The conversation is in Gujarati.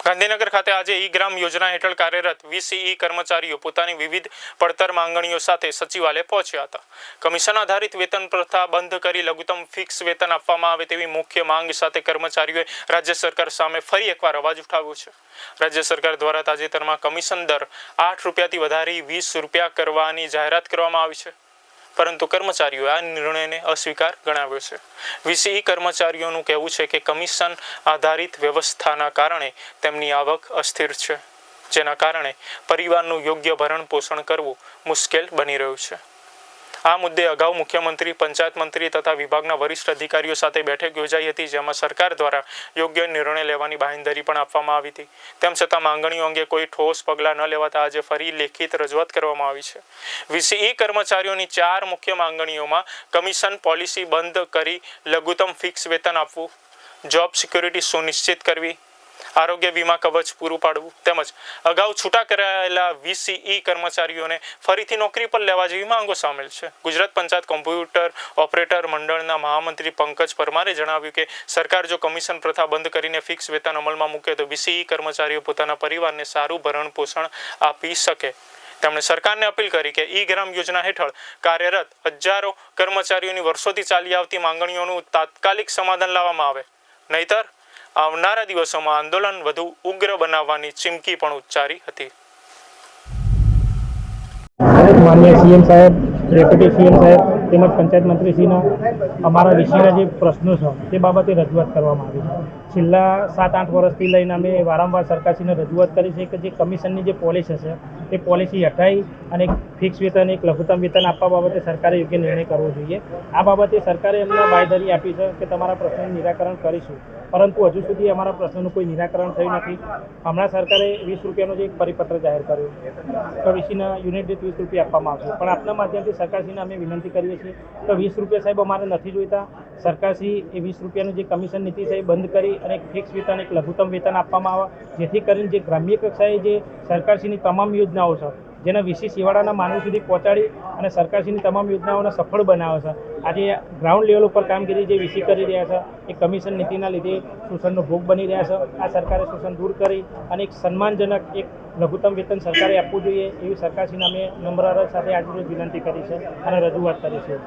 ગાંધીનગર ખાતે આજે ઈ ગ્રામ યોજના હેઠળ કાર્યરત 20 કર્મચારીઓ પોતાની વિવિધ પડતર માંગણીઓ સાથે સચિવાલય પહોંચ્યા હતા। કમિશન આધારિત વેતન પ્રથા બંધ કરી લઘુત્તમ ફિક્સ વેતન આપવામાં આવે તેવી મુખ્ય માંગ સાથે કર્મચારીઓએ રાજ્ય સરકાર સામે ફરી એકવાર અવાજ ઉઠાવ્યો છે। રાજ્ય સરકાર દ્વારા તાજેતરમાં કમિશન દર 8 રૂપિયાથી વધારી 20 રૂપિયા કરવાની જાહેરાત કરવામાં આવી છે, પરંતુ કર્મચારીઓએ આ નિર્ણયને અસ્વીકાર ગણાવ્યો છે। 20 કર્મચારીઓનું કહેવું છે કે કમિશન આધારિત વ્યવસ્થાના કારણે તેમની આવક અસ્થિર છે, જેના કારણે પરિવારનું યોગ્ય ભરણ પોષણ કરવું મુશ્કેલ બની રહ્યું છે। આ મુદ્દે અગાઉ મુખ્યમંત્રી, પંચાયત મંત્રી તથા વિભાગના વરિષ્ઠ અધિકારીઓ સાથે બેઠક યોજાઈ હતી, જેમાં સરકાર દ્વારા યોગ્ય નિર્ણય લેવાની બાંહેધરી પણ આપવામાં આવી હતી। તેમ છતાં માંગણીઓ અંગે કોઈ ઠોસ પગલાં ન લેવાતા આજે ફરી લેખિત રજૂઆત કરવામાં આવી છે। 20 કર્મચારીઓની 4 મુખ્ય માંગણીઓમાં કમિશન પોલિસી બંધ કરી લઘુત્તમ ફિક્સ વેતન આપવું, જોબ સિક્યુરિટી સુનિશ્ચિત કરવી, આરોગ્ય વીમા કવચ પૂરું પાડવું તેમજ અગાઉ છૂટા કરાયેલા 20 કર્મચારીઓને ફરીથી નોકરી પર લેવા જેવી માંગો સામેલ છે। ગુજરાત પંચાયત કોમ્પ્યુટર ઓપરેટર મંડળના મહામંત્રી પંકજ પરમારે જણાવ્યું કે સરકાર જો કમિશન પ્રથા બંધ કરીને ફિક્સ વેતન અમલમાં મૂકે તો 20 કર્મચારીઓ પોતાના પરિવારને સારું ભરણ પોષણ આપી શકે। તેમણે સરકારને અપીલ કરી કે ઈ ગ્રામ યોજના હેઠળ કાર્યરત હજારો કર્મચારીઓની વર્ષોથી ચાલી આવતી માંગણીઓનું તાત્કાલિક સમાધાન લાવવામાં આવે, નહીતર આવનારા દિવસોમાં આંદોલન વધુ ઉગ્ર બનાવવાની ચીમકી પણ ઉચ્ચારી હતી। માનનીય સીએમ સાહેબ, ડેપ્યુટી સીએમ સાહેબ તેમજ પંચાયત મંત્રીશ્રીના અમારા વિષયના જે પ્રશ્નો છે તે બાબતે રજૂઆત કરવામાં આવી છે। છેલ્લા 7-8 વર્ષથી લઈને અમે વારંવાર સરકારશ્રીને રજૂઆત કરી છે કે જે કમિશનની જે પોલિસી છે તે પોલિસી હટાવી અને એક ફિક્સ વેતન, એક લઘુત્તમ વેતન આપવા બાબતે સરકારે યોગ્ય નિર્ણય કરવો જોઈએ। આ બાબતે સરકારે એમને બાંયધરી આપી છે કે તમારા પ્રશ્નનું નિરાકરણ કરીશું, પરંતુ હજુ સુધી અમારા પ્રશ્નનું કોઈ નિરાકરણ થયું નથી। હમણાં સરકારે 20 રૂપિયાનો જે એક પરિપત્ર જાહેર કર્યો તો 20ના યુનિટ દીઠ 20 રૂપિયા આપવામાં આવશે, પણ આપના માધ્યમથી સરકારશ્રીને અમે વિનંતી કરીએ છીએ તો 20 રૂપિયા સાહેબ અમારે નથી જોઈતા। સરકારશ્રી એ 20 રૂપિયાનું જે કમિશન નીતિ છે એ બંધ કરી અને એક ફિક્સ વેતન, એક લઘુત્તમ વેતન આપવામાં આવે, જેથી કરીને જે ગ્રામ્ય કક્ષાએ જે સરકારશ્રીની તમામ યોજનાઓ છે જેના વિશેષ છેવાડાના માનવ સુધી પહોંચાડી અને સરકારશ્રીની તમામ યોજનાઓને સફળ બનાવે છે। આજે ગ્રાઉન્ડ લેવલ ઉપર કામગીરી જે વીસી કરી રહ્યા છે એ કમિશન નીતિના લીધે શોષણનો ભોગ બની રહ્યા છે। આ સરકારે શોષણ દૂર કરી અને એક સન્માનજનક એક લઘુત્તમ વેતન સરકારે આપવું જોઈએ એવી સરકારશ્રીને અમે નમ્ર સાથે આજરોજ વિનંતી કરી છે અને રજૂઆત કરી છે।